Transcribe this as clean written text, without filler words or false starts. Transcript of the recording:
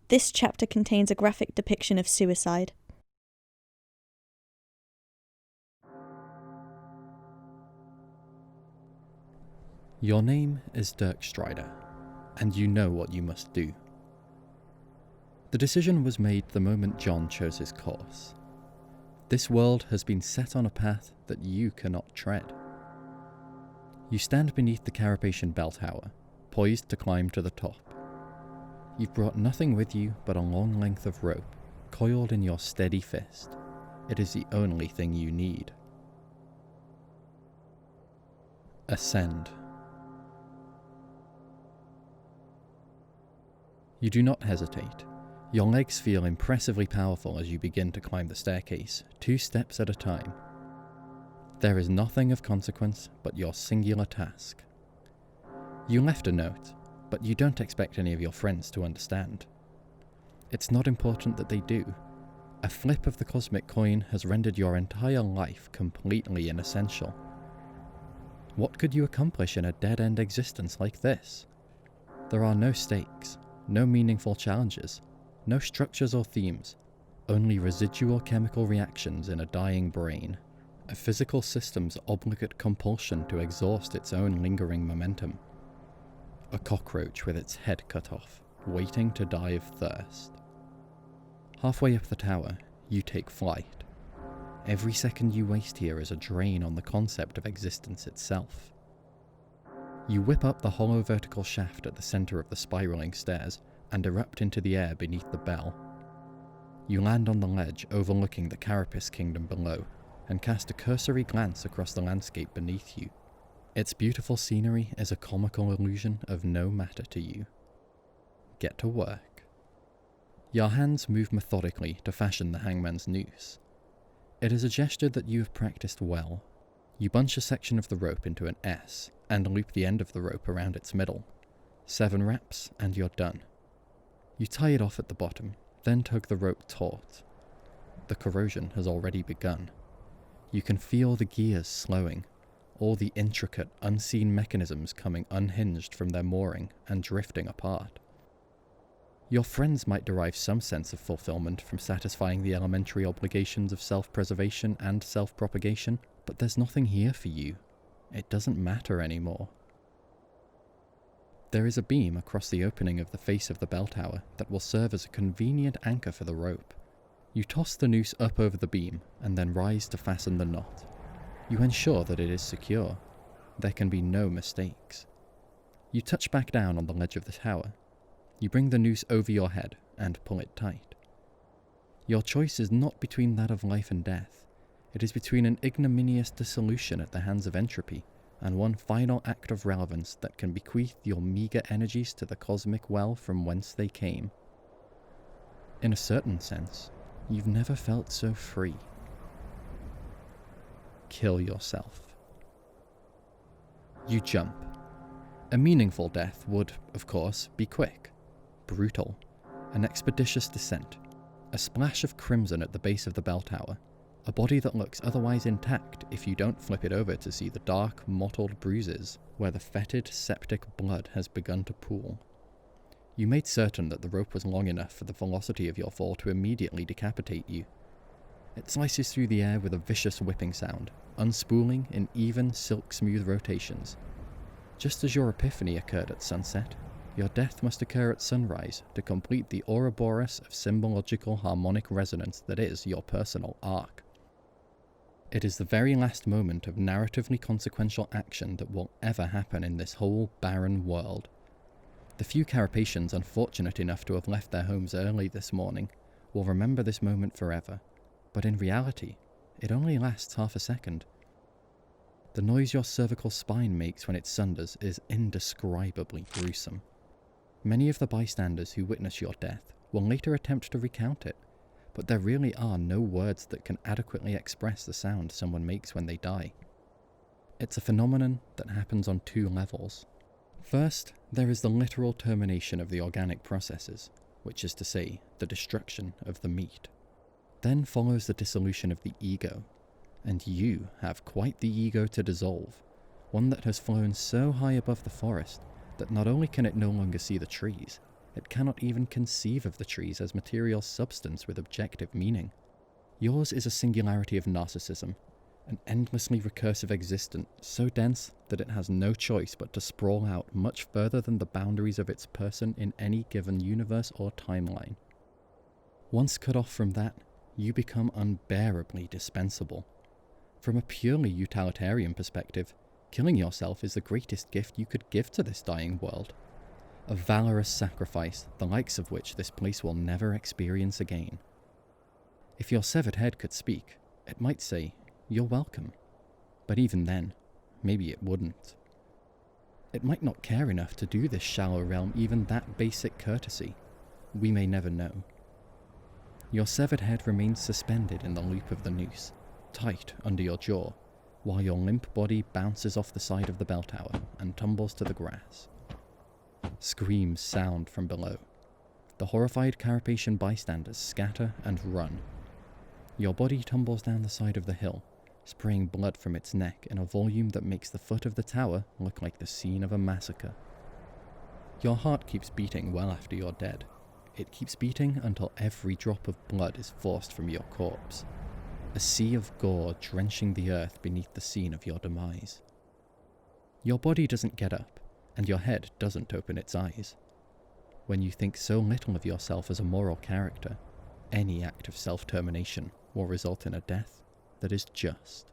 This chapter contains a graphic depiction of suicide. Your name is Dirk Strider, and you know what you must do. The decision was made the moment John chose his course. This world has been set on a path that you cannot tread. You stand beneath the Carapacian bell tower, poised to climb to the top. You've brought nothing with you but a long length of rope, coiled in your steady fist. It is the only thing you need. Ascend. You do not hesitate. Your legs feel impressively powerful as you begin to climb the staircase, 2 steps at a time. There is nothing of consequence but your singular task. You left a note, but you don't expect any of your friends to understand. It's not important that they do. A flip of the cosmic coin has rendered your entire life completely inessential. What could you accomplish in a dead-end existence like this? There are no stakes, no meaningful challenges, no structures or themes, only residual chemical reactions in a dying brain, a physical system's obligate compulsion to exhaust its own lingering momentum. A cockroach with its head cut off, waiting to die of thirst. Halfway up the tower, you take flight. Every second you waste here is a drain on the concept of existence itself. You whip up the hollow vertical shaft at the center of the spiraling stairs and erupt into the air beneath the bell. You land on the ledge overlooking the Carapace kingdom below and cast a cursory glance across the landscape beneath you. Its beautiful scenery is a comical illusion of no matter to you. Get to work. Your hands move methodically to fashion the hangman's noose. It is a gesture that you have practiced well. You bunch a section of the rope into an S and loop the end of the rope around its middle. 7 wraps and you're done. You tie it off at the bottom, then tug the rope taut. The corrosion has already begun. You can feel the gears slowing, all the intricate, unseen mechanisms coming unhinged from their mooring and drifting apart. Your friends might derive some sense of fulfillment from satisfying the elementary obligations of self-preservation and self-propagation, but there's nothing here for you. It doesn't matter anymore. There is a beam across the opening of the face of the bell tower that will serve as a convenient anchor for the rope. You toss the noose up over the beam and then rise to fasten the knot. You ensure that it is secure. There can be no mistakes. You touch back down on the ledge of the tower. You bring the noose over your head and pull it tight. Your choice is not between that of life and death. It is between an ignominious dissolution at the hands of entropy and one final act of relevance that can bequeath your meager energies to the cosmic well from whence they came. In a certain sense, you've never felt so free. Kill yourself. You jump. A meaningful death would, of course, be quick, brutal, an expeditious descent, a splash of crimson at the base of the bell tower, a body that looks otherwise intact if you don't flip it over to see the dark, mottled bruises where the fetid, septic blood has begun to pool. You made certain that the rope was long enough for the velocity of your fall to immediately decapitate you. It slices through the air with a vicious whipping sound, unspooling in even, silk-smooth rotations. Just as your epiphany occurred at sunset, your death must occur at sunrise to complete the Ouroboros of symbological harmonic resonance that is your personal arc. It is the very last moment of narratively consequential action that will ever happen in this whole barren world. The few Carapacians unfortunate enough to have left their homes early this morning will remember this moment forever, but in reality, it only lasts half a second. The noise your cervical spine makes when it sunders is indescribably gruesome. Many of the bystanders who witness your death will later attempt to recount it, but there really are no words that can adequately express the sound someone makes when they die. It's a phenomenon that happens on 2 levels. First, there is the literal termination of the organic processes, which is to say, the destruction of the meat. Then follows the dissolution of the ego, and you have quite the ego to dissolve, one that has flown so high above the forest that not only can it no longer see the trees, It cannot even conceive of the trees as material substance with objective meaning. Yours is a singularity of narcissism, an endlessly recursive existence so dense that it has no choice but to sprawl out much further than the boundaries of its person in any given universe or timeline. Once cut off from that, you become unbearably dispensable. From a purely utilitarian perspective, killing yourself is the greatest gift you could give to this dying world. A valorous sacrifice, the likes of which this place will never experience again. If your severed head could speak, it might say, "You're welcome." But even then, maybe it wouldn't. It might not care enough to do this shallow realm even that basic courtesy. We may never know. Your severed head remains suspended in the loop of the noose, tight under your jaw, while your limp body bounces off the side of the bell tower and tumbles to the grass. Screams sound from below. The horrified Carapacian bystanders scatter and run. Your body tumbles down the side of the hill, spraying blood from its neck in a volume that makes the foot of the tower look like the scene of a massacre. Your heart keeps beating well after you're dead. It keeps beating until every drop of blood is forced from your corpse. A sea of gore drenching the earth beneath the scene of your demise. Your body doesn't get up, and your head doesn't open its eyes. When you think so little of yourself as a moral character, any act of self-termination will result in a death that is just.